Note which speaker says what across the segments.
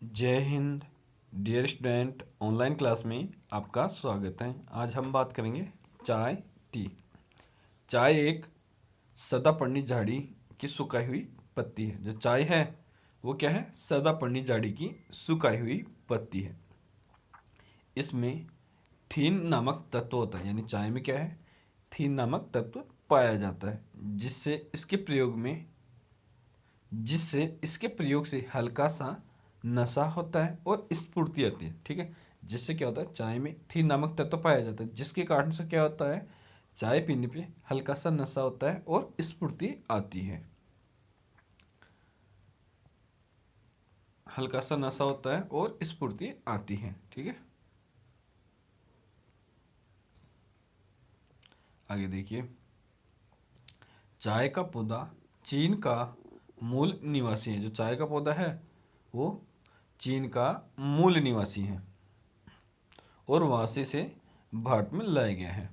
Speaker 1: जय Hind. Dear student, online class में आपका स्वागत है। आज हम बात करेंगे चाय टी। चाय एक सदापर्णी झाड़ी की सुखाई हुई पत्ती है। जो चाय है वो क्या है? सदापर्णी झाड़ी की सुखाई हुई पत्ती है। इसमें थीन नामक तत्व होता है, यानी चाय में क्या है? थीन नामक तत्व पाया जाता है, जिससे इसके प्रयोग से हल्का सा नशा होता है और स्फूर्ति आती है। ठीक है, जिससे क्या होता है? चाय में थीन नामक तत्व पाया जाता है, जिसके कारण से क्या होता है? चाय पीने पे हल्का सा नशा होता है और स्फूर्ति आती है। हल्का सा नशा होता है और स्फूर्ति आती है। ठीक है, आगे देखिए। चाय का पौधा चीन का मूल निवासी है। जो चाय का पौधा है वो चीन का मूल निवासी है और वहाँ से भारत में लाया गया है।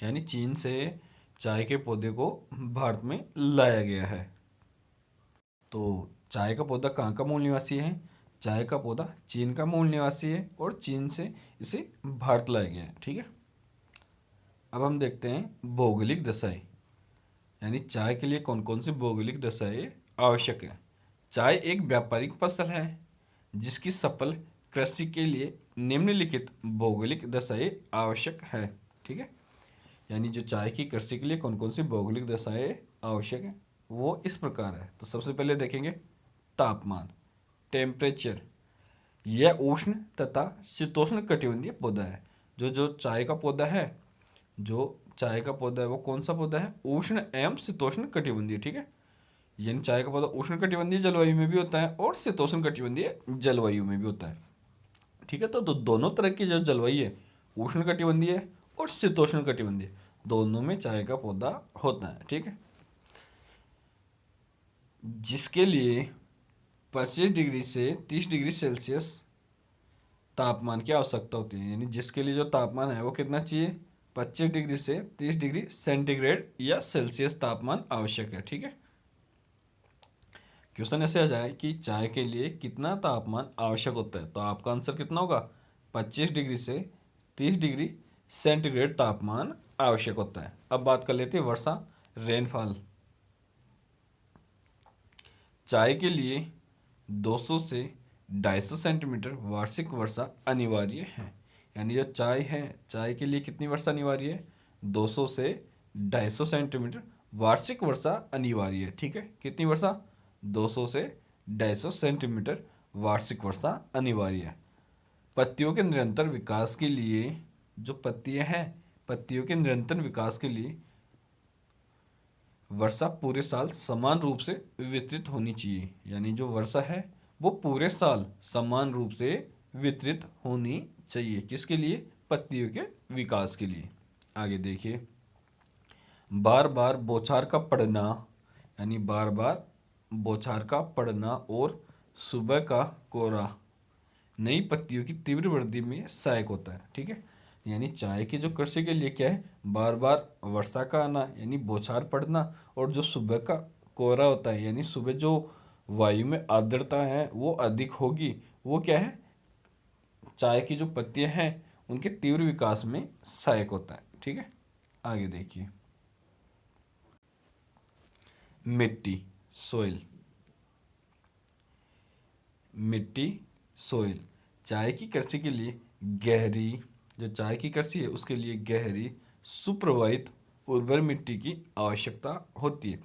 Speaker 1: यानी चीन से चाय के पौधे को भारत में लाया गया है। तो चाय का पौधा कहाँ का मूल निवासी है? चाय का पौधा चीन का मूल निवासी है और चीन से इसे भारत लाया गया है। ठीक है, अब हम देखते हैं भौगोलिक दशाएं, यानी चाय के लिए कौन कौन सी भौगोलिक दशाएं आवश्यक है। चाय एक व्यापारिक फसल है जिसकी सफल कृषि के लिए निम्नलिखित भौगोलिक दशाएं आवश्यक है। ठीक है, यानी जो चाय की कृषि के लिए कौन कौन सी भौगोलिक दशाएं आवश्यक है वो इस प्रकार है। तो सबसे पहले देखेंगे तापमान, टेम्परेचर। यह उष्ण तथा शीतोष्ण कटिबंधीय पौधा है। जो जो चाय का पौधा है जो चाय का पौधा है वो कौन सा पौधा है? उष्ण एवं शीतोष्ण कटिबंधीय। ठीक है, यानी चाय का पौधा उष्ण कटिबंधीय जलवायु में भी होता है और शीतोष्ण कटिबंधीय जलवायु में भी होता है। ठीक है, तो दोनों तरह की जो जलवायु है, उष्ण कटिबंधीय और शीतोष्ण कटिबंधीय, दोनों में चाय का पौधा होता है। ठीक है, जिसके लिए 25 डिग्री से 30 डिग्री सेल्सियस तापमान की आवश्यकता होती है। यानी जिसके लिए जो तापमान है वो कितना चाहिए? 25 डिग्री से 30 डिग्री सेंटीग्रेड या सेल्सियस तापमान आवश्यक है। ठीक है, क्वेश्चन ऐसे आ जाए कि चाय के लिए कितना तापमान आवश्यक होता है, तो आपका आंसर कितना होगा? 25 डिग्री से 30 डिग्री सेंटीग्रेड तापमान आवश्यक होता है। अब बात कर लेते हैं वर्षा, रेनफॉल। चाय के लिए 200 से 250 सेंटीमीटर वार्षिक वर्षा अनिवार्य है। यानी जो चाय है, चाय के लिए कितनी वर्षा अनिवार्य है? 200 से 250 सेंटीमीटर वार्षिक वर्षा अनिवार्य है। ठीक है, कितनी वर्षा? 200 से 250 सेंटीमीटर वार्षिक वर्षा अनिवार्य है। पत्तियों के निरंतर विकास के लिए, जो पत्तियां हैं, पत्तियों के निरंतर विकास के लिए वर्षा पूरे साल समान रूप से वितरित होनी चाहिए। यानी जो वर्षा है वो पूरे साल समान रूप से वितरित होनी चाहिए। किसके लिए? पत्तियों के विकास के लिए। आगे देखिए, बार बार बौछार का पड़ना, यानी बार बार बौछार का पड़ना और सुबह का कोहरा नई पत्तियों की तीव्र वृद्धि में सहायक होता है। ठीक है, यानी चाय की जो कृषि के लिए क्या है? बार बार वर्षा का आना यानी बौछार पड़ना, और जो सुबह का कोहरा होता है यानी सुबह जो वायु में आर्द्रता है वो अधिक होगी, वो क्या है? चाय की जो पत्तियां हैं उनके तीव्र विकास में सहायक होता है। ठीक है, आगे देखिए। मिट्टी, सोइल। मिट्टी, सोइल। चाय की कृषि के लिए गहरी, जो चाय की कृषि है उसके लिए गहरी सुप्रवाहित उर्वर मिट्टी की आवश्यकता होती है।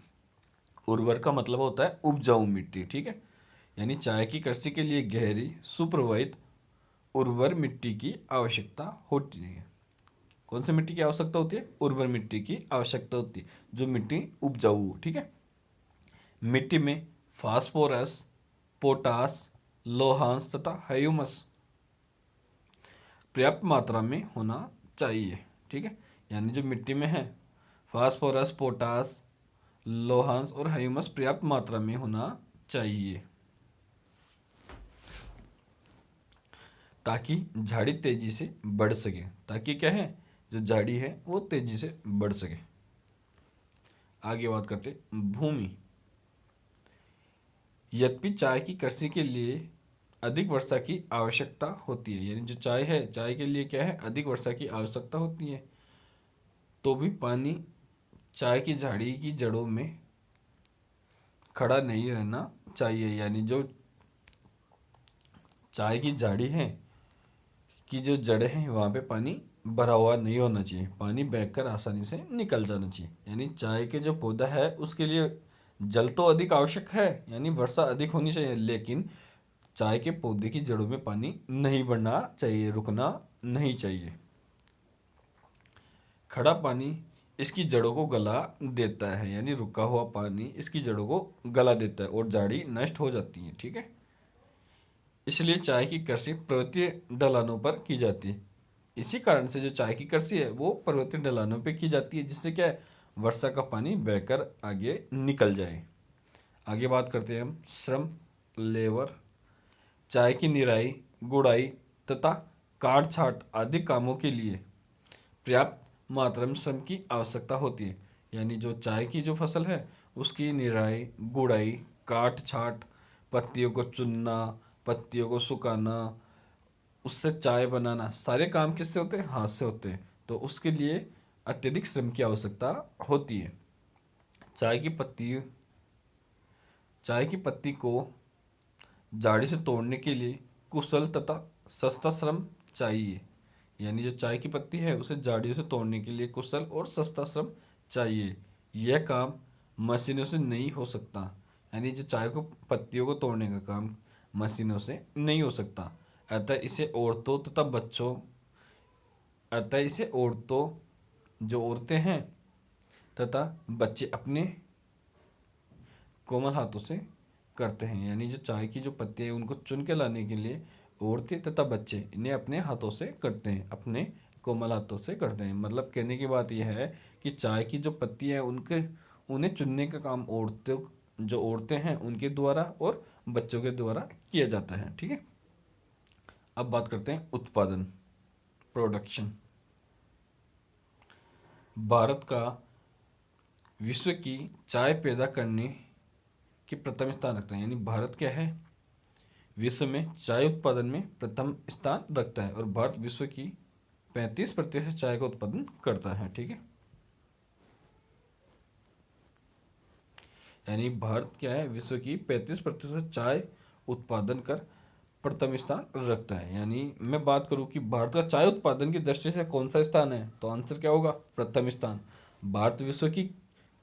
Speaker 1: उर्वर का मतलब होता है उपजाऊ मिट्टी। ठीक है, यानी चाय की कृषि के लिए गहरी सुप्रवाहित उर्वर मिट्टी की आवश्यकता होती है। कौन सी मिट्टी की आवश्यकता होती है? उर्वर मिट्टी की आवश्यकता होती है, जो मिट्टी उपजाऊ हो। ठीक है, मिट्टी में फास्फोरस, पोटास, लोहांश तथा ह्यूमस पर्याप्त मात्रा में होना चाहिए। ठीक है, यानी जो मिट्टी में है फास्फोरस, पोटास, लोहांश और ह्यूमस पर्याप्त मात्रा में होना चाहिए, ताकि झाड़ी तेजी से बढ़ सके। ताकि क्या है? जो झाड़ी है वो तेजी से बढ़ सके। आगे बात करते भूमि। यद्यपि चाय की कृषि के लिए अधिक वर्षा की आवश्यकता होती है, यानी जो चाय है, चाय के लिए क्या है, अधिक वर्षा की आवश्यकता होती है, तो भी पानी चाय की झाड़ी की जड़ों में खड़ा नहीं रहना चाहिए। यानी जो चाय की झाड़ी है की जो जड़ें हैं वहाँ पे पानी भरा हुआ नहीं होना चाहिए, पानी बहकर आसानी से निकल जाना चाहिए। यानी चाय के जो पौधा है उसके लिए जल तो अधिक आवश्यक है, यानी वर्षा अधिक होनी चाहिए, लेकिन चाय के पौधे की जड़ों में पानी नहीं बढ़ना चाहिए, रुकना नहीं चाहिए। खड़ा पानी इसकी जड़ों को गला देता है, यानी रुका हुआ पानी इसकी जड़ों को गला देता है और झाड़ी नष्ट हो जाती है। ठीक है, इसलिए चाय की कृषि पर्वतीय ढलानों पर की जाती है। इसी कारण से जो चाय की कृषि है वो पर्वतीय ढलानों पर की जाती है, जिससे क्या है, वर्षा का पानी बहकर आगे निकल जाए। आगे बात करते हैं हम श्रम, लेबर। चाय की निराई, गुड़ाई तथा काट छांट आदि कामों के लिए पर्याप्त मात्रा में श्रम की आवश्यकता होती है। यानी जो चाय की जो फसल है उसकी निराई, गुड़ाई, काट छांट, पत्तियों को चुनना, पत्तियों को सुखाना, उससे चाय बनाना, सारे काम किससे होते हैं, हाथ से होते हैं, तो उसके लिए अत्यधिक श्रम की आवश्यकता होती है। चाय की पत्ती चाय की पत्ती को झाड़ी से तोड़ने के लिए कुशल तथा सस्ता श्रम चाहिए। यानी जो चाय की पत्ती है उसे झाड़ियों से तोड़ने के लिए कुशल और सस्ता श्रम चाहिए। यह काम मशीनों से नहीं हो सकता। यानी जो चाय को पत्तियों को तोड़ने का काम मशीनों से नहीं हो सकता। अतः इसे औरतों तथा बच्चों अतः इसे औरतों जो औरतें हैं तथा बच्चे अपने कोमल हाथों से करते हैं। यानी जो चाय की जो पत्तियां हैं उनको चुन के लाने के लिए औरतें तथा बच्चे इन्हें अपने हाथों से करते हैं, अपने कोमल हाथों से करते हैं। मतलब कहने की बात यह है कि चाय की जो पत्ती है उन्हें चुनने का काम औरतें हैं उनके द्वारा और बच्चों के द्वारा किया जाता है। ठीक है, अब बात करते हैं उत्पादन, प्रोडक्शन। भारत का विश्व की चाय पैदा करने की प्रथम स्थान रखता है। यानी भारत क्या है, विश्व में चाय उत्पादन में प्रथम स्थान रखता है और भारत विश्व की 35% चाय का उत्पादन करता है। ठीक है, यानी भारत क्या है, विश्व की 35% चाय उत्पादन कर प्रथम स्थान रखता है। यानी मैं बात करूं कि भारत का चाय उत्पादन की दृष्टि से कौन सा स्थान है, तो आंसर क्या होगा, प्रथम स्थान। भारत विश्व की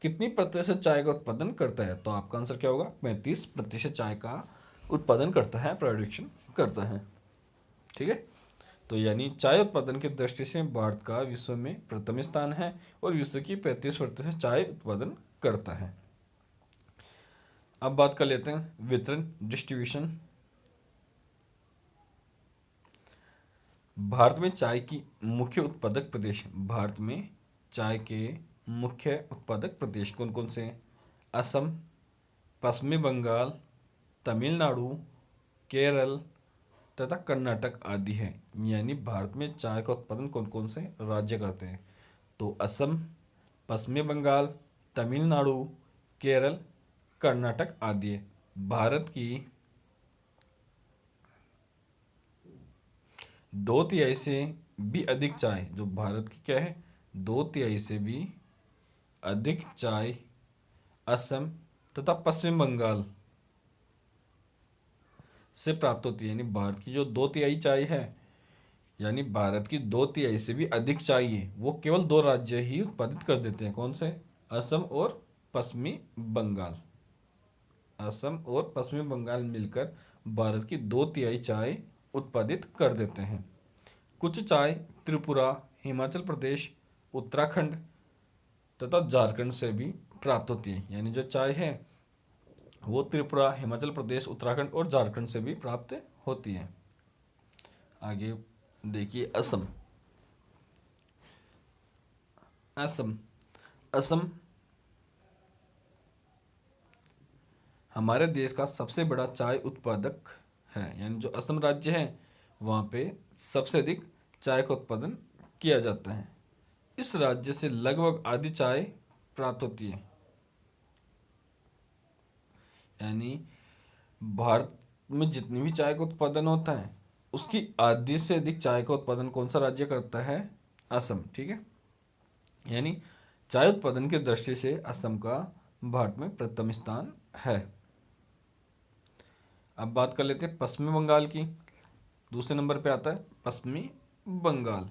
Speaker 1: कितनी प्रतिशत चाय का उत्पादन करता है, तो आपका आंसर क्या होगा, 35% चाय का उत्पादन करता है, प्रोडक्शन करता है। ठीक है, तो यानी चाय उत्पादन की दृष्टि से भारत का विश्व में प्रथम स्थान है और विश्व की 35% चाय उत्पादन करता है। अब बात कर लेते हैं वितरण, डिस्ट्रीब्यूशन। भारत में चाय की मुख्य उत्पादक प्रदेश, भारत में चाय के मुख्य उत्पादक प्रदेश कौन कौन से हैं, असम, पश्चिमी बंगाल, तमिलनाडु, केरल तथा कर्नाटक आदि है। यानी भारत में चाय का उत्पादन कौन कौन से राज्य करते हैं, तो असम, पश्चिमी बंगाल, तमिलनाडु, केरल, कर्नाटक आदि है। भारत की 2/3 से भी अधिक चाय, जो भारत की क्या है, 2/3 से भी अधिक चाय असम तथा पश्चिम बंगाल से प्राप्त होती है। यानी भारत की जो 2/3 चाय है, यानी भारत की 2/3 से भी अधिक चाय है वो केवल दो राज्य ही उत्पादित कर देते हैं, कौन से, असम और पश्चिमी बंगाल। असम और पश्चिमी बंगाल मिलकर भारत की 2/3 चाय उत्पादित कर देते हैं। कुछ चाय त्रिपुरा, हिमाचल प्रदेश, उत्तराखंड तथा झारखंड से भी प्राप्त होती है। यानी जो चाय है वो त्रिपुरा, हिमाचल प्रदेश, उत्तराखंड और झारखंड से भी प्राप्त होती है। आगे देखिए असम। असम असम हमारे देश का सबसे बड़ा चाय उत्पादक है। यानी जो असम राज्य है वहाँ पे सबसे अधिक चाय का उत्पादन किया जाता है। इस राज्य से लगभग आधी चाय प्राप्त होती है। यानी भारत में जितनी भी चाय का उत्पादन होता है उसकी आधी से अधिक चाय का उत्पादन कौन सा राज्य करता है? असम। ठीक है, यानी चाय उत्पादन की दृष्टि से असम का भारत में प्रथम स्थान है। अब बात कर लेते हैं पश्चिमी बंगाल की। दूसरे नंबर पे आता है पश्चिमी बंगाल।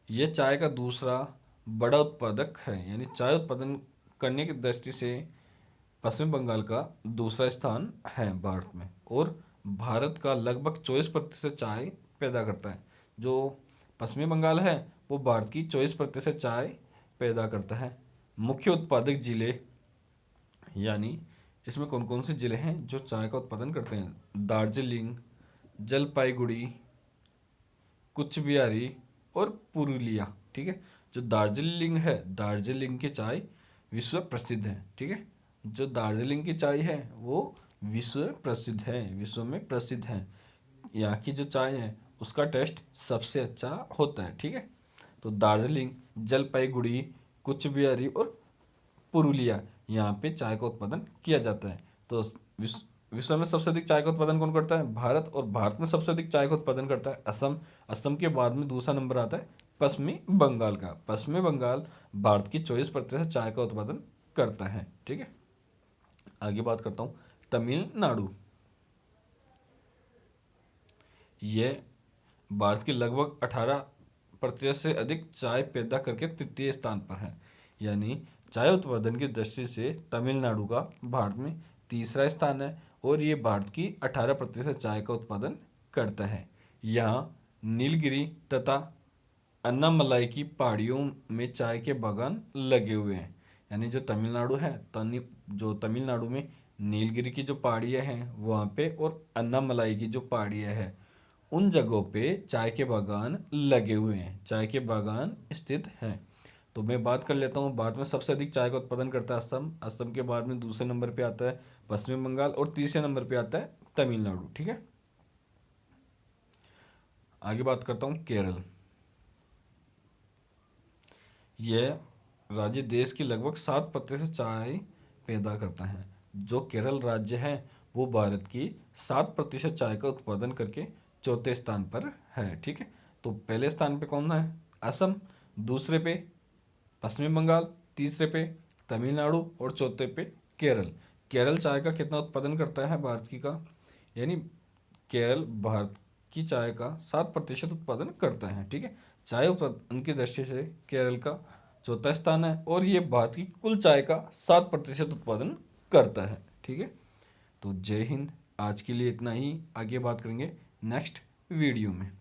Speaker 1: यह चाय का दूसरा बड़ा उत्पादक है, यानी चाय उत्पादन करने की दृष्टि से पश्चिम बंगाल का दूसरा स्थान है भारत में, और भारत का लगभग 24% चाय पैदा करता है। जो पश्चिमी बंगाल है वो भारत की 24% चाय पैदा करता है। मुख्य उत्पादक जिले, यानी इसमें कौन कौन से जिले हैं जो चाय का उत्पादन करते हैं? दार्जिलिंग, जलपाईगुड़ी, कुच बिहारी और पुरुलिया। ठीक है, जो दार्जिलिंग है, दार्जिलिंग की चाय विश्व प्रसिद्ध है। ठीक है, जो दार्जिलिंग की चाय है वो विश्व प्रसिद्ध है, विश्व में प्रसिद्ध है। यहाँ की जो चाय है उसका टेस्ट सबसे अच्छा होता है। ठीक है, तो दार्जिलिंग, जलपाईगुड़ी, कुच बिहारी और पुरुलिया, यहाँ पे चाय का उत्पादन किया जाता है। तो विश्व में सबसे अधिक चाय का उत्पादन कौन करता है? भारत। और भारत में सबसे अधिक चाय का उत्पादन करता है असम। असम के बाद में दूसरा नंबर आता है पश्चिमी बंगाल का। पश्चिमी बंगाल भारत की 24% चाय का उत्पादन करता है। ठीक है, आगे बात करता हूँ तमिलनाडु। यह भारत की लगभग 18% से अधिक चाय पैदा करके तृतीय स्थान पर है। यानी चाय उत्पादन की दृष्टि से तमिलनाडु का भारत में तीसरा स्थान है, और ये भारत की 18% चाय का उत्पादन करता है। यहाँ नीलगिरी तथा अन्नामलाई की पहाड़ियों में चाय के बागान लगे हुए हैं। यानी जो तमिलनाडु है, जो तमिलनाडु में नीलगिरी की जो पहाड़ियाँ हैं वहाँ पे, और अन्नामलाई की जो पहाड़ियाँ हैं उन जगहों पे चाय के बागान लगे हुए हैं, चाय के बागान स्थित हैं। तो मैं बात कर लेता हूँ, भारत में सबसे अधिक चाय का उत्पादन करता है असम। असम के बाद में दूसरे नंबर पे आता है पश्चिम बंगाल, और तीसरे नंबर पे आता है तमिलनाडु। ठीक है, आगे बात करता हूँ केरल। यह राज्य देश की लगभग 7% चाय पैदा करता है। जो केरल राज्य है वो भारत की 7% चाय का उत्पादन करके चौथे स्थान पर है। ठीक है, तो पहले स्थान पे कौन है? असम, दूसरे पे पश्चिमी बंगाल, तीसरे पे तमिलनाडु और चौथे पे केरल। केरल चाय का कितना उत्पादन करता है भारत की का? यानी केरल भारत की चाय का 7% उत्पादन करता है। ठीक है, चाय उत्पादन की दृष्टि से केरल का चौथा स्थान है, और ये भारत की कुल चाय का 7% उत्पादन करता है। ठीक है, तो जय हिंद। आज के लिए इतना ही, आगे बात करेंगे नेक्स्ट वीडियो में।